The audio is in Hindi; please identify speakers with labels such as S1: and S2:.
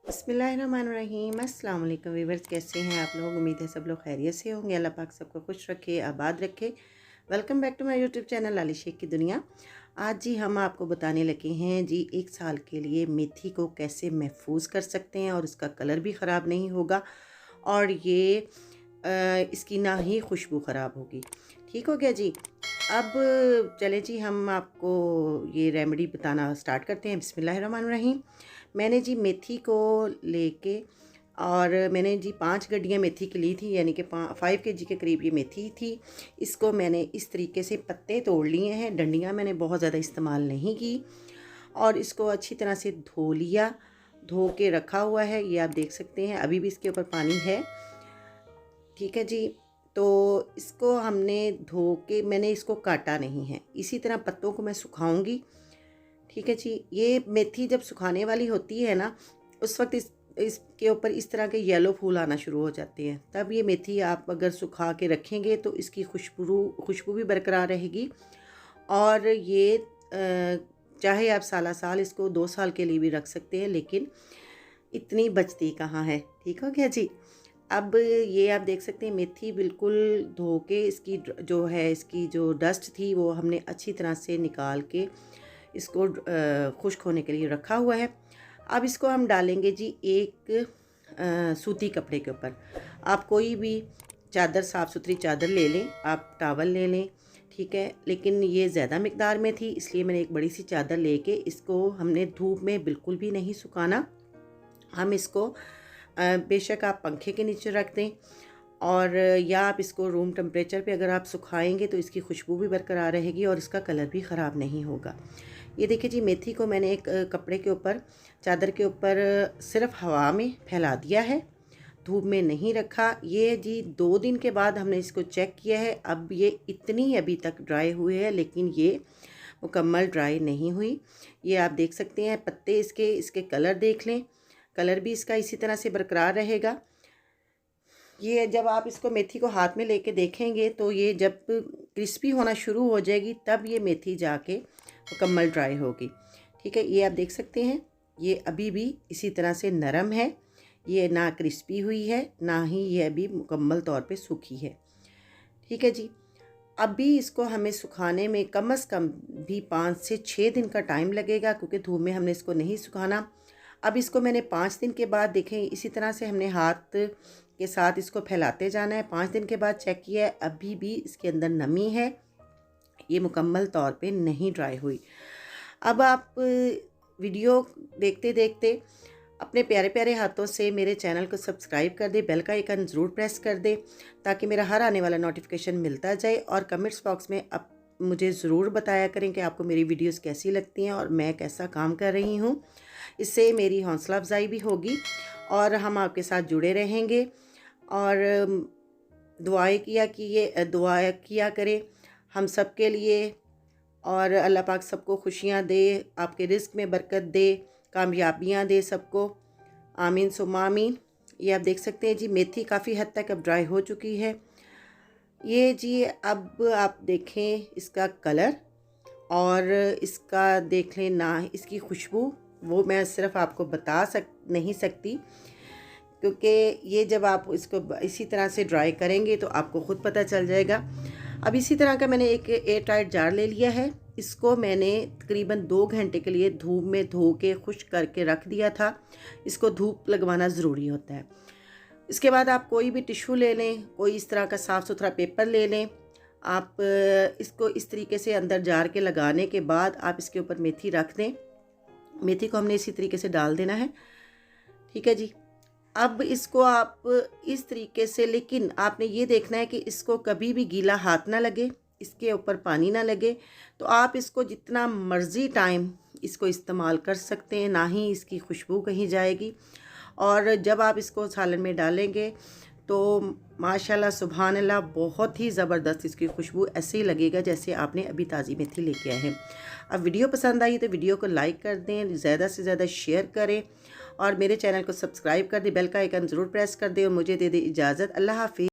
S1: बिस्मिल्लाहिर्रहमानिर्रहीम। अस्सलाम वालेकुम वीवर्स, कैसे हैं आप लोग? उम्मीद है सब लोग खैरियत से होंगे। अल्लाह पाक सबको खुश रखे, आबाद रखे। Welcome back to my YouTube channel Lali Shaikh की दुनिया। आज जी हम आपको बताने लगे हैं जी 1 साल के लिए मेथी को कैसे महफूज कर सकते हैं और इसका कलर भी ख़राब नहीं होगा और ये इसकी ना ही खुशबू ख़राब होगी। ठीक हो गया जी। अब चलें जी, हम आपको ये रेमेडी बताना स्टार्ट करते हैं। बिस्मिल्लाहिर्रहमानिर्रहीम। मैंने जी मेथी को लेके और मैंने जी 5 गड्डियाँ मेथी की ली थी, यानी कि 5 केजी के करीब ये मेथी थी। इसको मैंने इस तरीके से पत्ते तोड़ लिए हैं, डंडियाँ मैंने बहुत ज़्यादा इस्तेमाल नहीं की, और इसको अच्छी तरह से धो लिया। धो के रखा हुआ है, ये आप देख सकते हैं, अभी भी इसके ऊपर पानी है। ठीक है जी। तो इसको हमने धो के, मैंने इसको काटा नहीं है, इसी तरह पत्तों को मैं सुखाऊंगी। ठीक है जी। ये मेथी जब सुखाने वाली होती है ना, उस वक्त इसके ऊपर इस तरह के येलो फूल आना शुरू हो जाते हैं। तब ये मेथी आप अगर सुखा के रखेंगे तो इसकी खुशबू भी बरकरार रहेगी। और ये चाहे आप साला साल इसको 2 साल के लिए भी रख सकते हैं, लेकिन इतनी बचती कहाँ है। ठीक हो गया जी। अब ये आप देख सकते हैं, मेथी बिल्कुल धो के इसकी जो डस्ट थी वो हमने अच्छी तरह से निकाल के इसको खुश्क होने के लिए रखा हुआ है। अब इसको हम डालेंगे जी एक सूती कपड़े के ऊपर। आप कोई भी चादर, साफ़ सुथरी चादर ले लें, आप टावल ले लें, ठीक है। लेकिन ये ज़्यादा मिकदार में थी, इसलिए मैंने एक बड़ी सी चादर लेके इसको हमने धूप में बिल्कुल भी नहीं सुखाना। हम इसको बेशक आप पंखे के नीचे रख दें, और या आप इसको रूम टेम्परेचर पे अगर आप सुखाएंगे तो इसकी खुशबू भी बरकरार रहेगी और इसका कलर भी ख़राब नहीं होगा। ये देखिए जी, मेथी को मैंने एक कपड़े के ऊपर, चादर के ऊपर सिर्फ हवा में फैला दिया है, धूप में नहीं रखा। ये जी 2 दिन के बाद हमने इसको चेक किया है। अब ये इतनी अभी तक ड्राई हुई है, लेकिन ये मुकम्मल ड्राई नहीं हुई। ये आप देख सकते हैं, पत्ते इसके कलर देख लें, कलर भी इसका इसी तरह से बरकरार रहेगा। ये जब आप इसको मेथी को हाथ में लेके देखेंगे तो ये जब क्रिस्पी होना शुरू हो जाएगी, तब ये मेथी जाके मुकम्मल ड्राई होगी। ठीक है, ये आप देख सकते हैं, ये अभी भी इसी तरह से नरम है, ये ना क्रिस्पी हुई है, ना ही ये अभी मुकम्मल तौर पे सूखी है। ठीक है जी। अभी इसको हमें सुखाने में कम से कम भी 5 से 6 दिन का टाइम लगेगा, क्योंकि धूप में हमने इसको नहीं सुखाना। अब इसको मैंने 5 दिन के बाद, देखें, इसी तरह से हमने हाथ के साथ इसको फैलाते जाना है। 5 दिन के बाद चेक किया है, अभी भी इसके अंदर नमी है, ये मुकम्मल तौर पे नहीं ड्राई हुई। अब आप वीडियो देखते देखते अपने प्यारे प्यारे हाथों से मेरे चैनल को सब्सक्राइब कर दें, बेल का आइकन ज़रूर प्रेस कर दें, ताकि मेरा हर आने वाला नोटिफिकेशन मिलता जाए। और कमेंट्स बॉक्स में अब मुझे ज़रूर बताया करें कि आपको मेरी वीडियोस कैसी लगती हैं और मैं कैसा काम कर रही हूँ। इससे मेरी हौसला अफजाई भी होगी और हम आपके साथ जुड़े रहेंगे। और दुआ किया करें हम सब के लिए, और अल्लाह पाक सबको खुशियाँ दे, आपके रिस्क में बरकत दे, कामयाबियाँ दे सबको। आमीन सुम्मा आमीन। ये आप देख सकते हैं जी, मेथी काफ़ी हद तक अब ड्राई हो चुकी है। ये जी, अब आप देखें इसका कलर और इसका देख लें ना, इसकी खुशबू वो मैं सिर्फ आपको नहीं सकती, क्योंकि ये जब आप इसको इसी तरह से ड्राई करेंगे तो आपको ख़ुद पता चल जाएगा। अब इसी तरह का मैंने एक एयर टाइट जार ले लिया है। इसको मैंने तकरीबन 2 घंटे के लिए धूप में धो के खुश्क करके रख दिया था। इसको धूप लगवाना ज़रूरी होता है। इसके बाद आप कोई भी टिश्यू ले लें, कोई इस तरह का साफ़ सुथरा पेपर ले लें। आप इसको इस तरीके से अंदर जार के लगाने के बाद आप इसके ऊपर मेथी रख दें। मेथी को हमने इसी तरीके से डाल देना है। ठीक है जी। अब इसको आप इस तरीके से, लेकिन आपने ये देखना है कि इसको कभी भी गीला हाथ ना लगे, इसके ऊपर पानी ना लगे। तो आप इसको जितना मर्ज़ी टाइम इसको इस्तेमाल कर सकते हैं, ना ही इसकी खुशबू कहीं जाएगी। और जब आप इसको सालन में डालेंगे तो माशाल्लाह सुभान अल्लाह, बहुत ही ज़बरदस्त इसकी खुशबू ऐसे ही लगेगा जैसे आपने अभी ताज़ी मेथी लेके आए हैं। अब वीडियो पसंद आई तो वीडियो को लाइक कर दें, ज़्यादा से ज़्यादा शेयर करें, और मेरे चैनल को सब्सक्राइब कर दें, बेल का आइकन ज़रूर प्रेस कर दें, और मुझे दे दें इजाज़त। अल्लाह हाफ़िज़।